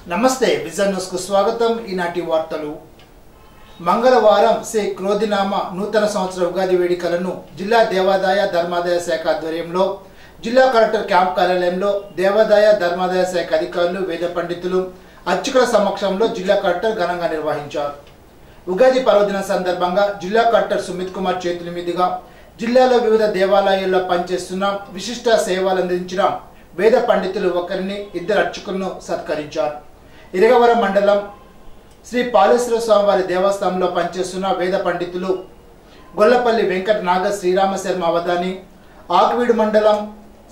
నమస్తే vision news కు స్వాగతం. ఈనాటి వార్తలు. మంగళవారం శ్రీ క్రోధినామ నూతన సంవత్సర ఉగాది వేడుకలను జిల్లా దేవాదాయ ధర్మాదాయ శాఖ ఆధ్వర్యంలో జిల్లా కలెక్టర్ క్యాంప్ కార్యాలయంలో దేవాదాయ ధర్మాదాయ శాఖ అధికారులు, వేద పండితులు, అర్చకుల సమక్షంలో జిల్లా కలెక్టర్ ఘనంగా నిర్వహించారు. ఉగాది పర్వదిన సందర్భంగా జిల్లా కలెక్టర్ సుమిత్ కుమార్ చేతుల మీదుగా జిల్లాలో వివిధ దేవాలయాల్లో పనిచేస్తున్న విశిష్ట సేవలు అందించిన వేద పండితులు ఒకరిని, ఇద్దరు అర్చకులను సత్కరించారు. ఇరగవరం మండలం శ్రీ పాలేశ్వర స్వామివారి దేవస్థానంలో పనిచేస్తున్న వేద పండితులు గొల్లపల్లి వెంకట నాగ శ్రీరామ శర్మ అవధాని, ఆకువీడు మండలం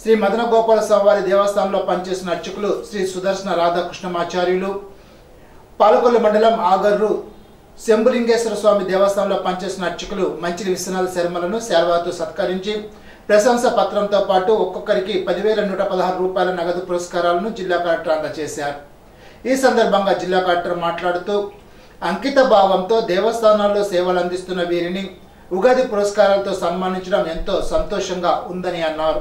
శ్రీ మదన గోపాల స్వామివారి దేవస్థానంలో పనిచేస్తున్న అర్చకులు శ్రీ సుదర్శన రాధాకృష్ణమాచార్యులు, పాలకొల్లు మండలం ఆగర్రు శంభులింగేశ్వర స్వామి దేవస్థానంలో పనిచేస్తున్న అర్చకులు మంచిలి విశ్వనాథ శర్మలను శాల్వాతో సత్కరించి ప్రశంస పత్రంతో పాటు ఒక్కొక్కరికి 10,116 రూపాయల నగదు పురస్కారాలను జిల్లా కలెక్టర్ అందజేశారు. ఈ సందర్భంగా జిల్లా కలెక్టర్ మాట్లాడుతూ అంకిత భావంతో దేవస్థానాల్లో సేవలు అందిస్తున్న వీరిని ఉగాది పురస్కారాలతో సన్మానించడం ఎంతో సంతోషంగా ఉందని అన్నారు.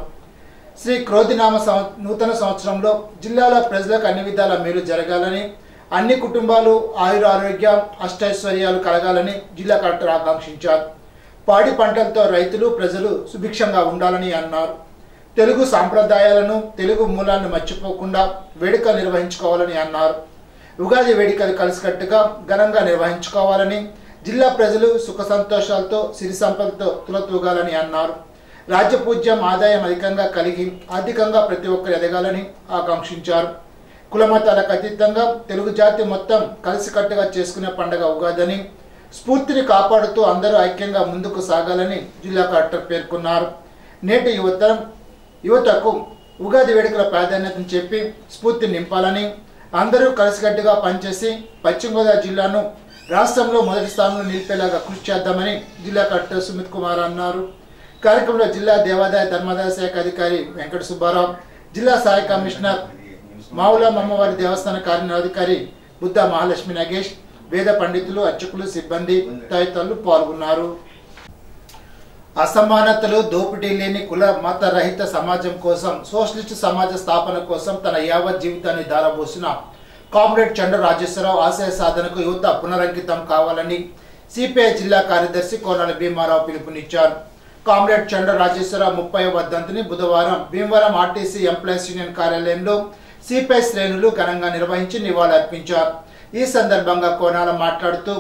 శ్రీ క్రోధినామ నూతన సంవత్సరంలో జిల్లాలో ప్రజలకు అన్ని విధాల మేలు జరగాలని, అన్ని కుటుంబాలు ఆయురారోగ్య అష్టైశ్వర్యాలు కలగాలని జిల్లా కలెక్టర్ ఆకాంక్షించారు. పాడి పంటలతో రైతులు, ప్రజలు సుభిక్షంగా ఉండాలని అన్నారు. తెలుగు సాంప్రదాయాలను, తెలుగు మూలాలను మర్చిపోకుండా వేడుకలు నిర్వహించుకోవాలని అన్నారు. ఉగాది వేడుకలు కలిసికట్టుగా ఘనంగా నిర్వహించుకోవాలని, జిల్లా ప్రజలు సుఖ సంతోషాలతో, సిరి సంపదతో తులతూగాలని అన్నారు. రాజ్యపూజ్యం ఆదాయం అధికంగా కలిగి ఆర్థికంగా ప్రతి ఒక్కరు ఎదగాలని ఆకాంక్షించారు. కులమతాలకు అతీతంగా తెలుగు జాతి మొత్తం కలిసికట్టుగా చేసుకునే పండుగ ఉగాదని, స్ఫూర్తిని కాపాడుతూ అందరూ ఐక్యంగా ముందుకు సాగాలని జిల్లా కలెక్టర్ పేర్కొన్నారు. నేటి యువతకు ఉగాది వేడుకల ప్రాధాన్యతను చెప్పి స్ఫూర్తిని నింపాలని, అందరూ కలిసికట్టుగా పనిచేసి పశ్చిమ గోదావరి జిల్లాను రాష్ట్రంలో మొదటి స్థానంలో నిలిపేలాగా కృషి చేద్దామని జిల్లా కలెక్టర్ సుమిత్ కుమార్ అన్నారు. కార్యక్రమంలో జిల్లా దేవాదాయ ధర్మాదాయ శాఖ అధికారి వెంకట సుబ్బారావు, జిల్లా సహాయ కమిషనర్ మావులం అమ్మవారి దేవస్థాన కార్యనిర్వహణాధికారి బుద్ధ మహాలక్ష్మి నగేష్, వేద పండితులు, అర్చకులు, సిబ్బంది తదితరులు పాల్గొన్నారు. అసమానతలు, దోపిడీ లేని కుల మత రహిత సమాజం కోసం, సోషలిస్ట్ సమాజ స్థాపన కోసం తన యావత్ జీవితాన్ని ధారపోసిన కామ్రేడ్ చండ రాజేశ్వరరావు ఆశయ సాధనకు యువత పునరంకితం కావాలని సిపిఐ జిల్లా కార్యదర్శి కోనాల భీమారావు పిలుపునిచ్చారు. కామ్రేడ్ చండ రాజేశ్వరరావు 30వ వర్ధంతిని బుధవారం భీమవరం ఆర్టీసీ ఎంప్లాయీస్ యూనియన్ కార్యాలయంలో సిపిఐ శ్రేణులు ఘనంగా నిర్వహించి నివాళులర్పించారు. ఈ సందర్భంగా కోనాల మాట్లాడుతూ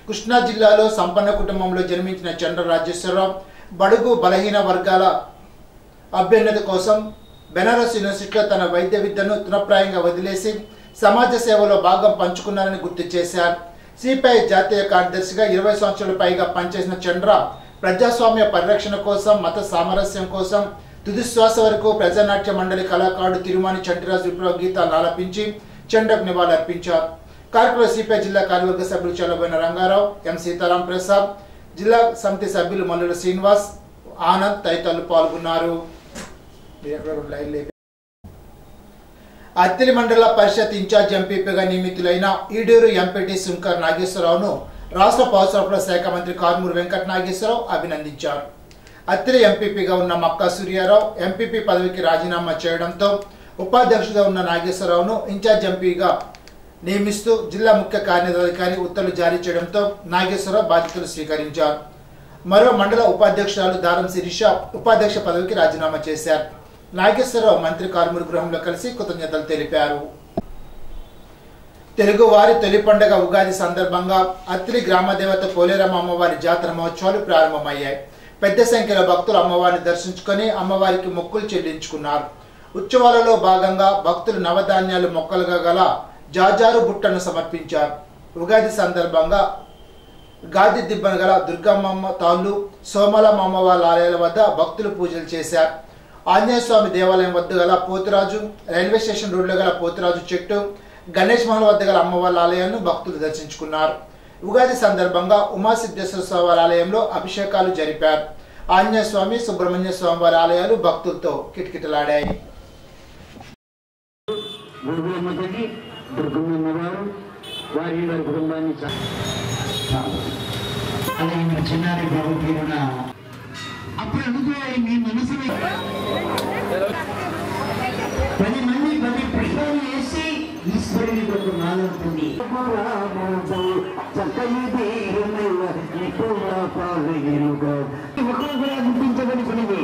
కృష్ణా జిల్లాలో సంపన్న కుటుంబంలో జన్మించిన చండ రాజేశ్వరరావు బడుగు బలహీన వర్గాల అభ్యున్నతి కోసం బెనారస్ యూనివర్సిటీలో తన వైద్య విద్యను తృణప్రాయంగా వదిలేసి సమాజ సేవలో భాగం పంచుకున్నారని గుర్తు చేశారు. సిపిఐ జాతీయ కార్యదర్శిగా 20 సంవత్సరాల పైగా పనిచేసిన చంద్ర ప్రజాస్వామ్య పరిరక్షణ కోసం, మత సామరస్యం కోసం తుదిశ్వాస వరకు ప్రజానాట్య మండలి కళాకారుడు తిరుమాని చంటిరాజు విప్లవ గీతాలను ఆలపించి చండకు నివాళులర్పించారు. కార్యక్రమంలో సిపిఐ జిల్లా కార్యవర్గ సభ్యులు చల్లబోయిన రంగారావు, ఎం సీతారాం ప్రసాద్, జిల్లా సమితి సభ్యులు మల్లుల శ్రీనివాస్, ఆనంద్ తదితరులు పాల్గొన్నారు. అత్తిలి మండల పరిషత్ ఇన్ఛార్జ్ ఎంపీపీగా నియమితులైన ఈడూరు ఎంపీటీ శంకర్ నాగేశ్వరరావును రాష్ట్ర పౌర సరఫరా శాఖ మంత్రి కారుమూరి వెంకట నాగేశ్వరరావు అభినందించారు. అత్తిలి ఎంపీపీగా ఉన్న మక్కా సూర్యారావు ఎంపీపీ పదవికి రాజీనామా చేయడంతో ఉపాధ్యక్షుడిగా ఉన్న నాగేశ్వరరావును ఇన్ఛార్జ్ ఎంపీగా నియమిస్తూ జిల్లా ముఖ్య కార్యనిర్వహణాధికారి ఉత్తర్వులు జారీ చేయడంతో నాగేశ్వరరావు బాధ్యతలు స్వీకరించారు. మరో మండల ఉపాధ్యక్షురాలు దారం శిరీష ఉపాధ్యక్ష పదవికి రాజీనామా చేశారు. నాగేశ్వరరావు మంత్రి కారుమూరి గృహంలో కలిసి కృతజ్ఞతలు తెలిపారు. తెలుగువారి తొలి పండుగ ఉగాది సందర్భంగా అత్తిలి గ్రామ దేవత పోలేరమ్మ అమ్మవారి జాతర మహోత్సవాలు ప్రారంభమయ్యాయి. పెద్ద సంఖ్యలో భక్తులు అమ్మవారిని దర్శించుకొని అమ్మవారికి మొక్కులు చెల్లించుకున్నారు. ఉత్సవాలలో భాగంగా భక్తులు నవధాన్యాలు మొక్కలుగా గల జాజారు బుట్టను సమర్పించారు. ఉగాది సందర్భంగా గాది దిబ్బన గల దుర్గమ్మ తాళ్ళు, సోమలమ్మ అమ్మవారి ఆలయాల వద్ద భక్తులు పూజలు చేశారు. ఆంజనేయ స్వామి దేవాలయం వద్ద గల పోతురాజు, రైల్వే స్టేషన్ రోడ్లో గల పోతురాజు చెట్టు, గణేష్ మహల్ వద్ద గల అమ్మవారి ఆలయాన్ని భక్తులు దర్శించుకున్నారు. ఉగాది సందర్భంగా ఉమాసిద్ధేశ్వర స్వామి ఆలయంలో అభిషేకాలు జరిపారు. ఆంజనేయ స్వామి, సుబ్రహ్మణ్య స్వామి వారి ఆలయాలు భక్తులతో కిటకిటలాడాయి. అప్పుడు అనుకోవాలి మీ మనసులో 10 మంది 10 పుష్పాలు వేసి ఈశ్వరుని కొడుకున్నారు. గుర్తించబడి పనిది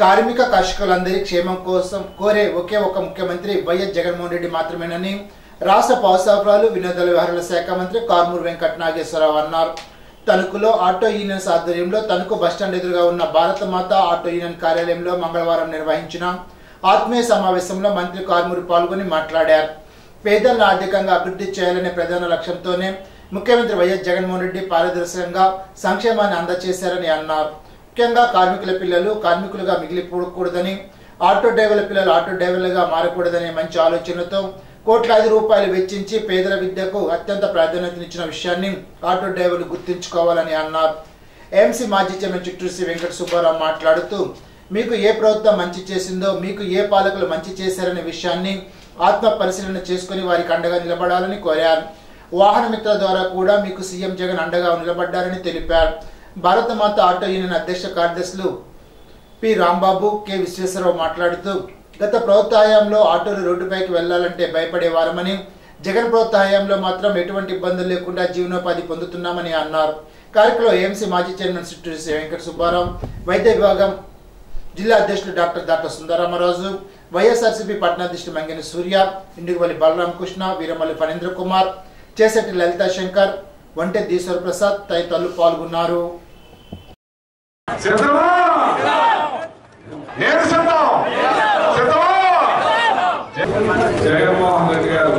కార్మిక కర్షకులందరి క్షేమం కోసం కోరే ఒకే ఒక ముఖ్యమంత్రి వైఎస్ జగన్మోహన్ రెడ్డి మాత్రమేనని రాష్ట్ర పౌర సరఫరాలు వినోదాల వ్యవహారాల శాఖ మంత్రి కారుమూరి వెంకట నాగేశ్వరరావు అన్నారు. తణుకులో ఆటో యూనియన్స్ ఆధ్వర్యంలో తణుకు బస్టాండ్ ఎదురుగా ఉన్న భారత మాత ఆటో యూనియన్ కార్యాలయంలో మంగళవారం నిర్వహించిన ఆత్మీయ సమావేశంలో మంత్రి కారుమూరి పాల్గొని మాట్లాడారు. పేదలను ఆర్థికంగా అభివృద్ధి చేయాలనే ప్రధాన లక్ష్యంతోనే ముఖ్యమంత్రి వైఎస్ జగన్మోహన్ రెడ్డి పారదర్శకంగా సంక్షేమాన్ని అందజేశారని అన్నారు. ముఖ్యంగా కార్మికుల పిల్లలు కార్మికులుగా మిగిలిపోకూడదని, ఆటో డ్రైవర్ల పిల్లలు ఆటో డ్రైవర్లుగా మారకూడదనే మంచి ఆలోచనతో కోట్లాది రూపాయలు వెచ్చించి పేదల విద్యకు అత్యంత ప్రాధాన్యతనిచ్చిన విషయాన్ని ఆటో డ్రైవర్లు గుర్తుంచుకోవాలని అన్నారు. ఏఎంసీ మాజీ చైర్మన్ చిట్టూరు శ్రీ వెంకట సుబ్బారావు మాట్లాడుతూ మీకు ఏ ప్రభుత్వం మంచి చేసిందో, మీకు ఏ పాలకులు మంచి చేశారనే విషయాన్ని ఆత్మ పరిశీలన చేసుకుని వారికి అండగా నిలబడాలని కోరారు. వాహన మిత్ర ద్వారా కూడా మీకు సీఎం జగన్ అండగా నిలబడ్డారని తెలిపారు. భారత మాత ఆటో యూనియన్ అధ్యక్ష కార్యదర్శులు పి రాంబాబు, కె విశ్వేశ్వరరావు మాట్లాడుతూ గత ప్రభుత్వ హయాంలో ఆటోలు రోడ్డుపైకి వెళ్లాలంటే భయపడేవారమని, జగన్ ప్రభుత్వ హయాంలో మాత్రం ఎటువంటి ఇబ్బందులు లేకుండా జీవనోపాధి పొందుతున్నామని అన్నారు. కార్యక్రమంలో ఏఎంసీ మాజీ చైర్మన్ చిట్టూరు శ్రీ వెంకట సుబ్బారావు, వైద్య విభాగం జిల్లా అధ్యక్షుడు డాక్టర్ సుందరరామరాజు, వైఎస్ఆర్సీపీ పట్టణాధ్యక్షుడు మంగని సూర్య, ఇండిగవల్లి బలరామకృష్ణ, వీరమల్లి ఫణీంద్ర కుమార్, చేసెట్టి లలితా శంకర్, వంటె ఈశ్వర ప్రసాద్ తదితరులు పాల్గొన్నారు. జగన్మోహన్ రెడ్డి గారు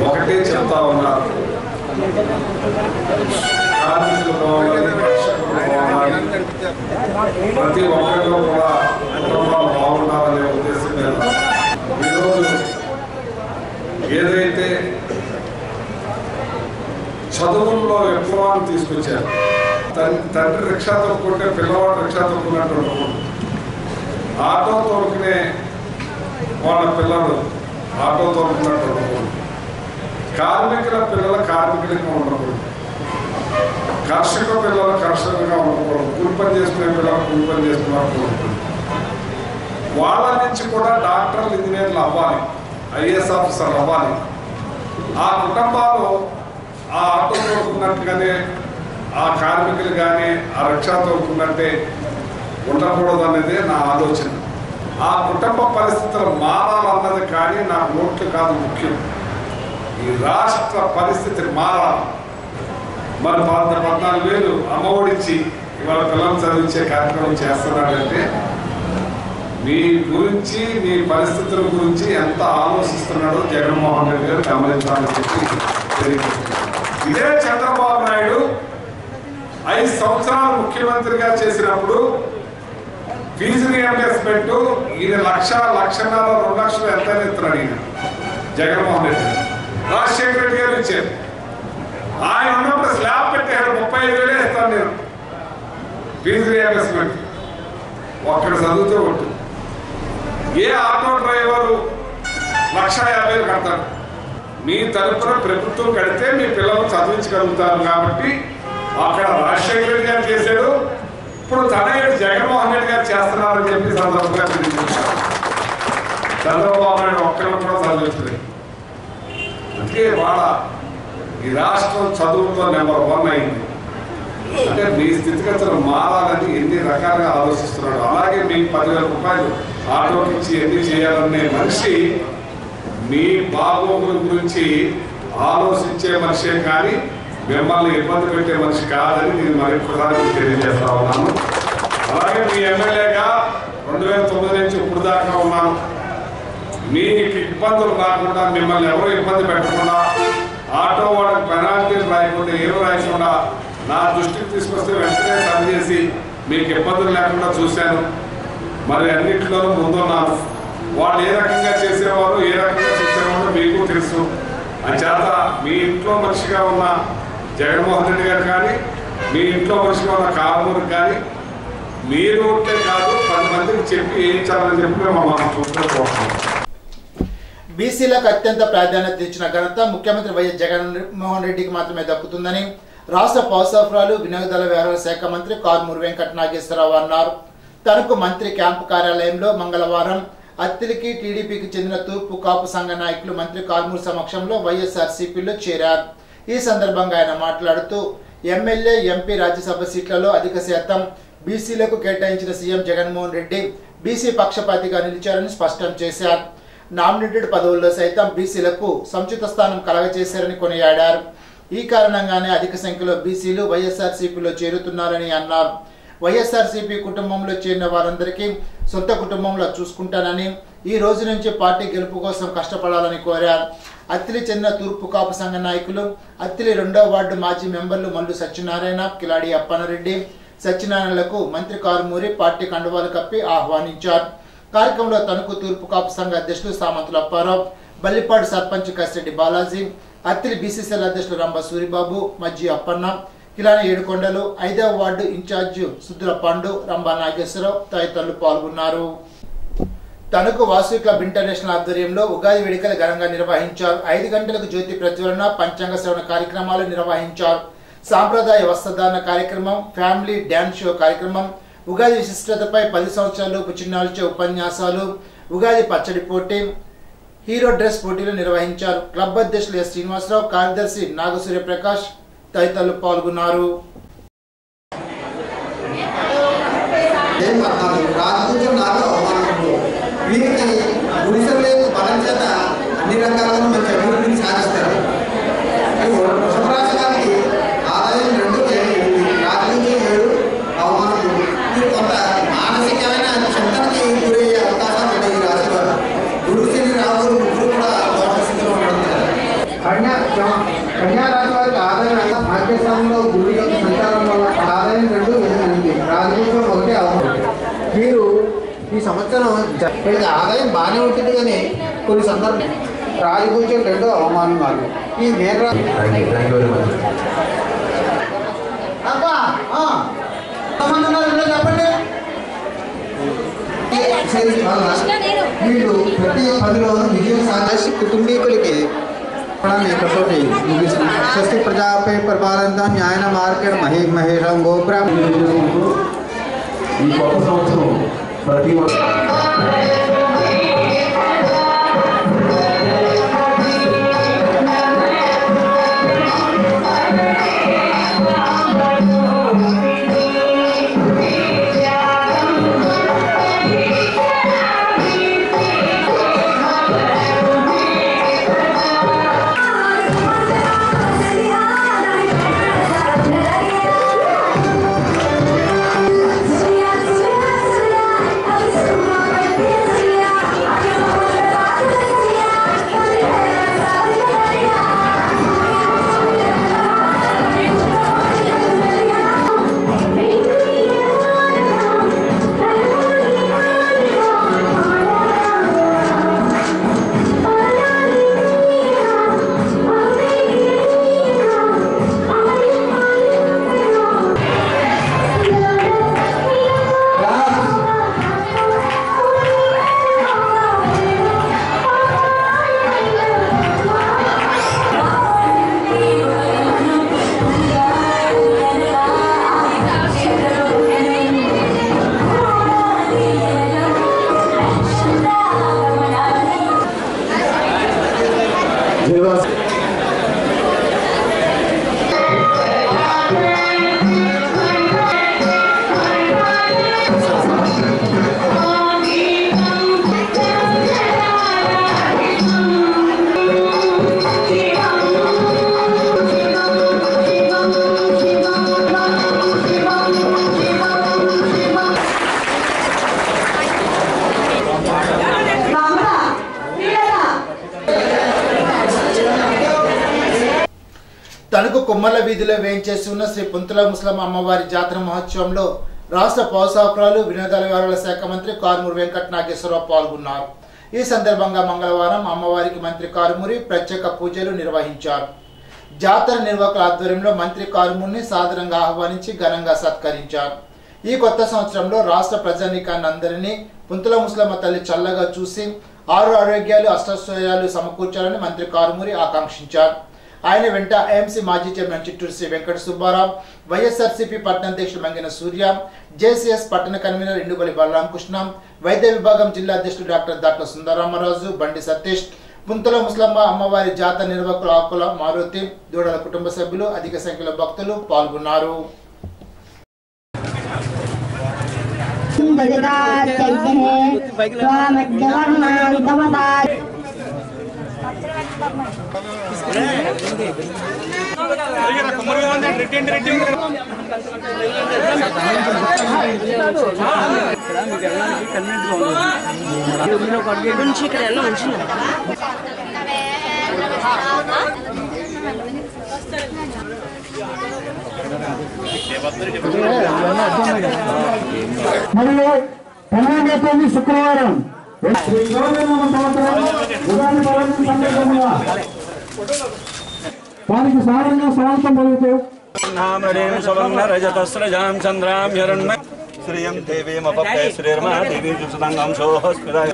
ఒకటే చెప్తా ఉన్నారు, కార్మికులు బాగుండాలి, ప్రతి ఒక్కరిలో కూడా కుటుంబాలు బాగుండాలనే ఉద్దేశం మీద ఈరోజు ఏదైతే చదువుల్లో విప్లవాన్ని తీసుకొచ్చారు. తండ్రి రిక్షా తొక్కుంటే పిల్లవాడు రిక్షా తొక్కున్నట్టు ఆటో తొక్కునే వాళ్ళ పిల్లలు ఆటో తొక్కున్నట్టు ఉండకూడదు. కార్మికుల పిల్లలు కార్మికులుగా ఉండకూడదు. కర్షక పిల్లలు కర్షకులుగా ఉండకూడదు. కూలి పని చేసుకునే పిల్లలు కూలి పని చేసుకున్నట్టు ఉండకూడదు. వాళ్ళ నుంచి కూడా డాక్టర్లు, ఇంజనీర్లు అవ్వాలి, ఐఏఎస్ ఆఫీసర్లు అవ్వాలి. ఆ కుటుంబాలు ఆ ఆటో తోలుకున్నట్టుగానే ఆ కార్మికులు కానీ ఆ రిక్షా తోలుకున్నట్టే ఉండకూడదు అనేది నా ఆలోచన. ఆ కుటుంబ పరిస్థితులు మారాలన్నది కానీ నా ఓట్లు కాదు ముఖ్యం. ఈ రాష్ట్ర పరిస్థితి మారాలి. మరి 14,000 అమ్మఒడిచ్చి ఇవాళ పిల్లలు చదివించే కార్యక్రమం చేస్తున్నాడంటే మీ గురించి, మీ పరిస్థితుల గురించి ఎంత ఆలోచిస్తున్నాడో జగన్మోహన్ రెడ్డి గారు గమనించాలని చెప్పి తెలియజేస్తున్నారు. ఇదే చంద్రబాబు నాయుడు 5 సంవత్సరాలు ముఖ్యమంత్రిగా చేసినప్పుడు ఫీజు రీఎంబర్స్మెంట్ ఈయన 1,00,000, 1,50,000, 2 లక్షలు ఎంత ఇస్తున్నాడు ఈయన జగన్మోహన్ రెడ్డి. రాజశేఖర రెడ్డి గారు ఇచ్చారు. ఆయన ఉన్నప్పుడు స్లాబ్ పెట్టారు, 35,000 ఇస్తాను నేను ఫీజు రీఎంబర్స్మెంట్. ఒక్కడ చదివితే ఒట్టు. ఏ ఆటో డ్రైవరు 1,50,000 కడతాడు. మీ తరపున ప్రభుత్వం కడితే మీ పిల్లలు చదివించగలుగుతారు. కాబట్టి అక్కడ రాజశేఖర రెడ్డి గారు చేశాడు, ఇప్పుడు తనయుడు జగన్మోహన్ రెడ్డి గారు చేస్తున్నారని చెప్పి సందర్భంగా తెలియజేశారు. చంద్రబాబు నాయుడు ఒక్కరిని కూడా చదివించలేదు. అందుకే వాళ్ళ ఈ రాష్ట్రం చదువుతో నెంబర్ 1 అయింది. అంటే మీ స్థితిగతులు మారాలని ఎన్ని రకాలుగా ఆలోచిస్తున్నాడు. అలాగే మీకు 10,000 రూపాయలు ఆటోకి ఇచ్చి ఎన్ని చేయాలనే మనిషి మీ బాగోగుల గురించి ఆలోచించే మనిషే కానీ మిమ్మల్ని ఇబ్బంది పెట్టే మనిషి కాదని నేను మరొకసారి తెలియజేస్తా ఉన్నాను. అలాగే మీ ఎమ్మెల్యేగా 2009 నుంచి ఇప్పుడు దాకా ఉన్నాను. మీకు ఇబ్బందులు రాకుండా, మిమ్మల్ని ఎవరు ఇబ్బంది పెట్టకుండా, ఆటో వాళ్ళకి పెనాల్టీలు రాయకుండా, ఏమి రాయకుండా నా దృష్టికి తీసుకొస్తే వెంటనే సరి చేసి మీకు ఇబ్బందులు లేకుండా చూశాను. మరి అన్నింటిలోనూ ముందున్నాను. వాళ్ళు ఏ రకంగా చేసేవారు, ఏ రకంగా చూసేవారు మీకు తెలుసు. అంచేత మీ ఇంట్లో మనిషిగా ఉన్న జగన్మోహన్ రెడ్డి గారు కానీ, మీ ఇంట్లో మనిషిగా ఉన్న కారుమూరికి కానీ మీరు ఉంటే కాదు 10 మందికి చెప్పి వేయించాలని చెప్పి మనం చూసుకోవాలి. బీసీలకు అత్యంత ప్రాధాన్యత ఇచ్చిన ఘనత ముఖ్యమంత్రి వైఎస్ జగన్మోహన్ రెడ్డికి మాత్రమే దక్కుతుందని రాష్ట్ర పౌర సరఫరాలు వినియోగదారుల వ్యవహారాల శాఖ మంత్రి కారుమూరి వెంకట నాగేశ్వరరావు అన్నారు. తణుకు మంత్రి క్యాంపు కార్యాలయంలో మంగళవారం అత్తిలికి టీడీపీకి చెందిన తూర్పు కాపు సంఘ నాయకులు మంత్రి కారుమూరి సమక్షంలో వైఎస్ఆర్సీపీలో చేరారు. ఈ సందర్భంగా ఆయన మాట్లాడుతూ ఎమ్మెల్యే, ఎంపీ, రాజ్యసభ సీట్లలో అధిక శాతం బీసీలకు కేటాయించిన సీఎం జగన్మోహన్ రెడ్డి బీసీ పక్షపాతిగా నిలిచారని స్పష్టం చేశారు. నామినేటెడ్ పదవుల్లో సైతం బీసీలకు సముచిత స్థానం కలగజేశారని కొనియాడారు. ఈ కారణంగానే అధిక సంఖ్యలో బీసీలు వైఎస్ఆర్సీపీలో చేరుతున్నారని అన్నారు. వైఎస్ఆర్సీపీ కుటుంబంలో చేరిన వారందరికీ సొంత కుటుంబంలో చూసుకుంటానని, ఈ రోజు నుంచి పార్టీ గెలుపు కోసం కష్టపడాలని కోరారు. అత్తిలి చెందిన తూర్పు కాపు సంఘ నాయకులు, అత్తిలి 2వ వార్డు మాజీ మెంబర్లు మల్లు సత్యనారాయణ, కిలాడి అప్పనరెడ్డి, సత్యనారాయణలకు మంత్రి కారుమూరి పార్టీ కండువాలు కప్పి ఆహ్వానించారు. కార్యక్రమంలో తణుకు తూర్పు కాపు సంఘ అధ్యక్షులు సామంతుల అప్పారావు, బల్లిపాడు సర్పంచ్ కసిరెడ్డి బాలాజీ, అత్తిలి బీసీసీఎల్ అధ్యక్షులు రంభ సూరిబాబు, మజ్జి అప్పన్న, కిలాని ఏడుకొండలు, 5వ వార్డు ఇన్ఛార్జ్ సుద్దుల పండు, రంభా నాగేశ్వరరావు తదితరులు పాల్గొన్నారు. తణుకు వాసవి క్లబ్ ఇంటర్నేషనల్ ఆధ్వర్యంలో ఉగాది వేడుకలు ఘనంగా నిర్వహించారు. 5 గంటలకు జ్యోతి ప్రజ్వలన, పంచాంగ శ్రవణ కార్యక్రమాలు నిర్వహించారు. సాంప్రదాయ వస్త్రధారణ కార్యక్రమం, ఫ్యామిలీ డ్యాన్స్ షో కార్యక్రమం, ఉగాది విశిష్టతపై 10 సంవత్సరాలలోపు చిన్నారులచే ఉపన్యాసాలు, ఉగాది పచ్చడి పోటీ, హీరో డ్రెస్ పోటీలు నిర్వహించారు. క్లబ్ అధ్యక్షులు ఎస్ శ్రీనివాసరావు, కార్యదర్శి నాగసూర్యప్రకాష్ తదితరులు పాల్గొన్నారు. వీరికి గుడిసెలు బలం చేత అన్ని రకాలుగా మంచి అభివృద్ధిని సాధిస్తారు. వృషభరాశి గారికి ఆదాయం 2, రాజకీయం 7, అవమానం. ఇది కొంత మానసికమైన చింతనకి గురయ్యే అవకాశాలు ఉన్నాయి. ఈ రాశి వారు గురుశని రాహులు ముగ్గురు కూడా దోష స్థితిలో ఉండడం. కన్యా రాశి వారికి ఆదాయం భాగ్యస్థానంలో గురు యొక్క సంచారం వల్ల ఆదాయం 2, 8, రాజకీయం 1 అవమానం. వీరు ఈ సంవత్సరం ఆదాయం బాగానే ఉంటుంది, కానీ కొన్ని సందర్భం రాజకీయం 2 అవమానం 4. ఈ మేర చెప్పండి. వీళ్ళు ప్రతి 10లోనూ విజయం సాధించి కుటుంబీకులకి कसोटी स्वस्ति प्रजापे परिपालनता न्यायन मार्केट महेशं गोब्राह्म प्रति తణుకు కుమ్మర్ల వీధిలో వేయించేసి ఉన్న శ్రీ పుంతుల ముస్లమ్మ అమ్మవారి జాతర మహోత్సవంలో రాష్ట్ర పౌర సరఫరాలు వినోదాల వ్యవహారాల శాఖ మంత్రి కారుమూరి వెంకట నాగేశ్వరరావు పాల్గొన్నారు. ఈ సందర్భంగా మంగళవారం అమ్మవారికి మంత్రి కారుమూరి ప్రత్యేక పూజలు నిర్వహించారు. జాతర నిర్వాహకుల ఆధ్వర్యంలో మంత్రి కారుమూరిని సాదరంగా ఆహ్వానించి ఘనంగా సత్కరించారు. ఈ కొత్త సంవత్సరంలో రాష్ట్ర ప్రజానీకాన్ని అందరినీ పుంతల ముసలమ్మ తల్లి చల్లగా చూసి ఆరోగ్యాలు అష్టైశ్వర్యాలు సమకూర్చాలని మంత్రి కారుమూరి ఆకాంక్షించారు. ఆయన వెంట ఏఎంసీ మాజీ చైర్మన్ చిట్టూరు శ్రీ వెంకట సుబ్బారావు, వైఎస్ఆర్సీపీ పట్టణ అధ్యక్షుడు మంగిన సూర్య, జేసీఎస్ పట్టణ కన్వీనర్ ఇండుపల్లి బలరామకృష్ణ, వైద్య విభాగం జిల్లా అధ్యక్షుడు డాక్టర్ దాట్ల సుందరరామరాజు, బండి సతీష్, పుంతల ముసలమ్మ అమ్మవారి జాతర నిర్వాహకులు ఆకుల మారుతి, దూడల కుటుంబ సభ్యులు, అధిక సంఖ్యలో భక్తులు పాల్గొన్నారు. మరియు 12 శుక్రవారం శ్రీ గౌరవ సంవత్సరం ఉగాది పర్వదిన సందర్భంగా వారికి సాధారణంగా స్వాగతం పలుకుతూ శ్రీయం దేవీమపే శ్రీర్మా దేవీ సుతంగం సోహస్మిరాయ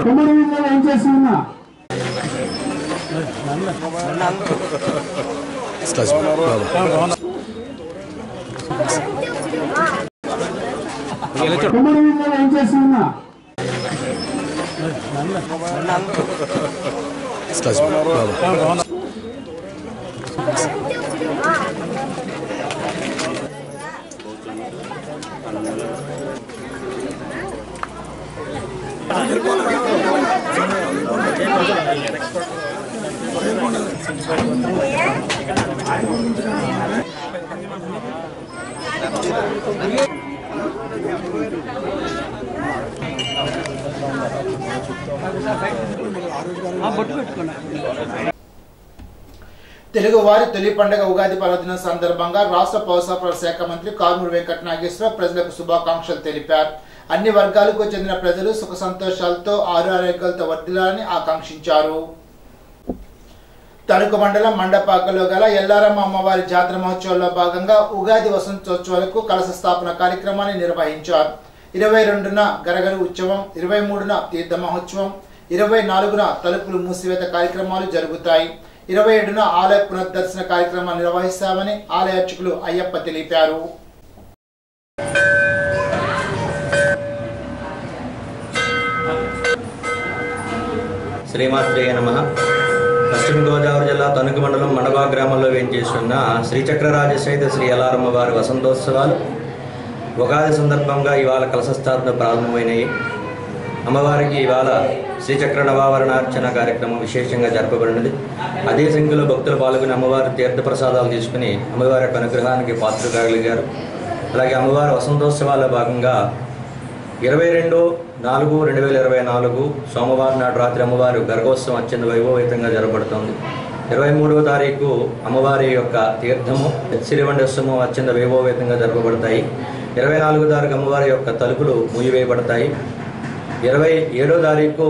కుమ్మరిలో ఏం చేసి ఉన్నా కుమ్మరిలో ఏం చేసి ఉన్నా తెలుగు వారి తొలి పండుగ ఉగాది పర్వదినం సందర్భంగా రాష్ట్ర పౌర సరఫరాల శాఖ మంత్రి కారుమూరి వెంకట నాగేశ్వరరావు ప్రజలకు శుభాకాంక్షలు తెలిపారు. అన్ని వర్గాలకు చెందిన ప్రజలు సుఖ సంతోషాలతో ఆరోగ్యాలతో వర్ధిల్లాలని ఆకాంక్షించారు. తణుకు మండలం మండపాకలో గల ఎల్లారమ్మ అమ్మవారి జాతర మహోత్సవంలో భాగంగా ఉగాది వసంతోత్సవాలకు కలశ స్థాపన కార్యక్రమాన్ని నిర్వహించారు. 22న గరగరు ఉత్సవం, 23న తీర్థ మహోత్సవం, 24న తలుపులు మూసివేత కార్యక్రమాలు జరుగుతాయి. 27న ఆలయ పునర్దర్శన కార్యక్రమాన్ని నిర్వహిస్తామని ఆలయ అర్చకులు అయ్యప్ప తెలిపారు. శ్రీమాత్రే నమః. పశ్చిమ గోదావరి జిల్లా తణుకు మండలం మండపా గ్రామంలో వేంచేస్తున్న శ్రీచక్రరాజసహిత శ్రీ ఎల్లారమ్మ వారి వసంతోత్సవాలు ఉగాది సందర్భంగా ఇవాళ కలశస్థాపన ప్రారంభమైనవి. అమ్మవారికి ఇవాళ శ్రీచక్ర నవావరణార్చన కార్యక్రమం విశేషంగా జరపబడినది. అదే సంఖ్యలో భక్తులు పాల్గొని అమ్మవారి తీర్థప్రసాదాలు తీసుకుని అమ్మవారి యొక్క అనుగ్రహానికి పాత్ర కాగలిగారు. అలాగే అమ్మవారి వసంతోత్సవాల్లో భాగంగా 22/4/2024 సోమవారం నాడు రాత్రి అమ్మవారి గర్భోత్సవం అత్యంత వైభవయుతంగా జరపబడుతుంది. 23వ తారీఖు అమ్మవారి యొక్క తీర్థము శ్రీవండోత్సవం అత్యంత వైభవయుతంగా జరపబడతాయి. 24వ తారీఖు అమ్మవారి యొక్క తలుపులు మూసివేయబడతాయి. 27వ తారీఖు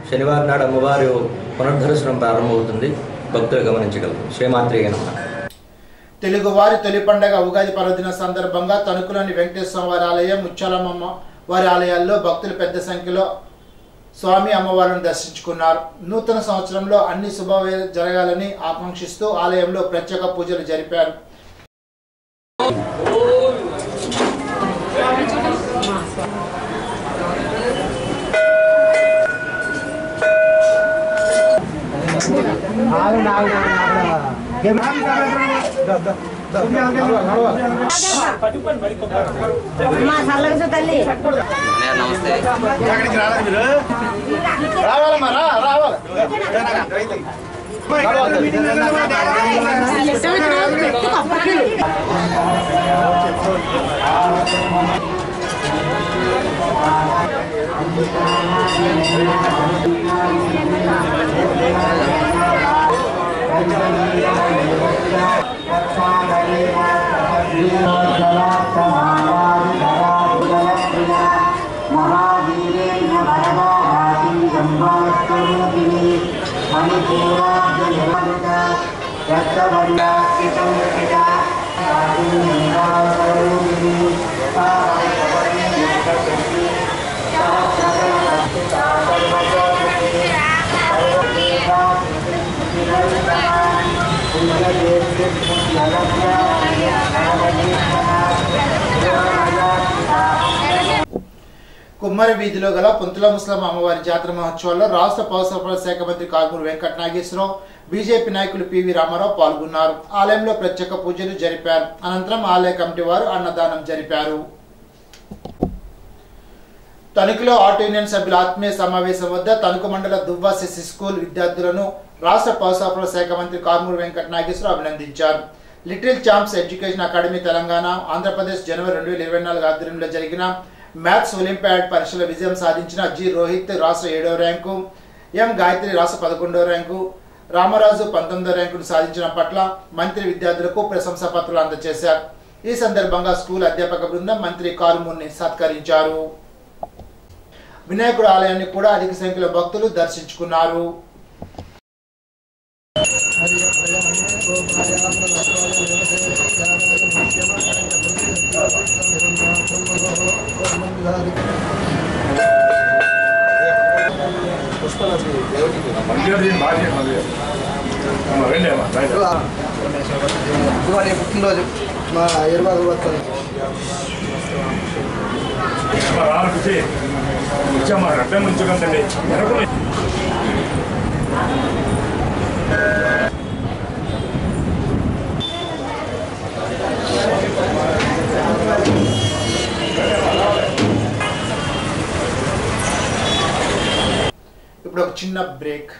శనివారం నాడు అమ్మవారి పునర్దర్శనం ప్రారంభమవుతుంది. భక్తులు గమనించగలరు. శ్రీమాత్రే నమః. తెలుగు వారి తొలి పండుగ ఉగాది పర్వదిన సందర్భంగా తణుకులోని వెంకటేశ్వర వారి ఆలయం, ముత్యాలమ్మ వారి ఆలయాల్లో భక్తులు పెద్ద సంఖ్యలో స్వామి అమ్మవారిని దర్శించుకున్నారు. నూతన సంవత్సరంలో అన్ని శుభాలు జరగాలని ఆకాంక్షిస్తూ ఆలయంలో ప్రత్యేక పూజలు జరిపారు. కుమ్మరి వీధిలో గల పుంతుల ముస్లిం అమ్మవారి జాతర మహోత్సవాల్లో రాష్ట్ర పౌర సరఫరాల శాఖ మంత్రి కారుమూరి వెంకట నాగేశ్వరరావు, బీజేపీ నాయకులు పివి రామారావు పాల్గొన్నారు. ఆలయంలో ప్రత్యేక పూజలు జరిపారు. అనంతరం ఆలయ కమిటీ వారు అన్నదానం జరిపారు. తణుకులో ఆటో యూనియన్ సభ్యుల ఆత్మీయ సమావేశం వద్ద తణుకు మండల దువ్వా సిసి స్కూల్ విద్యార్థులను రాష్ట్ర పౌర సరఫరాల శాఖ మంత్రి కారుమూరి వెంకట నాగేశ్వరరావు అభినందించారు. Little champs education academy Telangana, Andhra Pradesh జనవరి 2024 ఆధ్వర్యంలో జరిగిన మ్యాథ్స్ ఒలింపియాడ్ పరీక్షల విజయం సాధించిన జి రోహిత్ రాష్ట్ర 7వ ర్యాంకు, ఎం గాయత్రి రాష్ట్ర 11వ ర్యాంకు, రామరాజు 19వ ర్యాంకును సాధించిన పట్ల మంత్రి విద్యార్థులకు ప్రశంసా పత్రాలు అందజేశారు. ఈ సందర్భంగా స్కూల్ అధ్యాపక బృందం మంత్రి కారుమూరిని సత్కరించారు. వినాయకుడు ఆలయాన్ని కూడా అధిక సంఖ్యలో భక్తులు దర్శించుకున్నారు. పుట్టినరోజు మా ఏర్పాటు వస్తుంది. అడ్డం ఉంచుకుంటండి. ఇప్పుడు ఒక చిన్న బ్రేక్.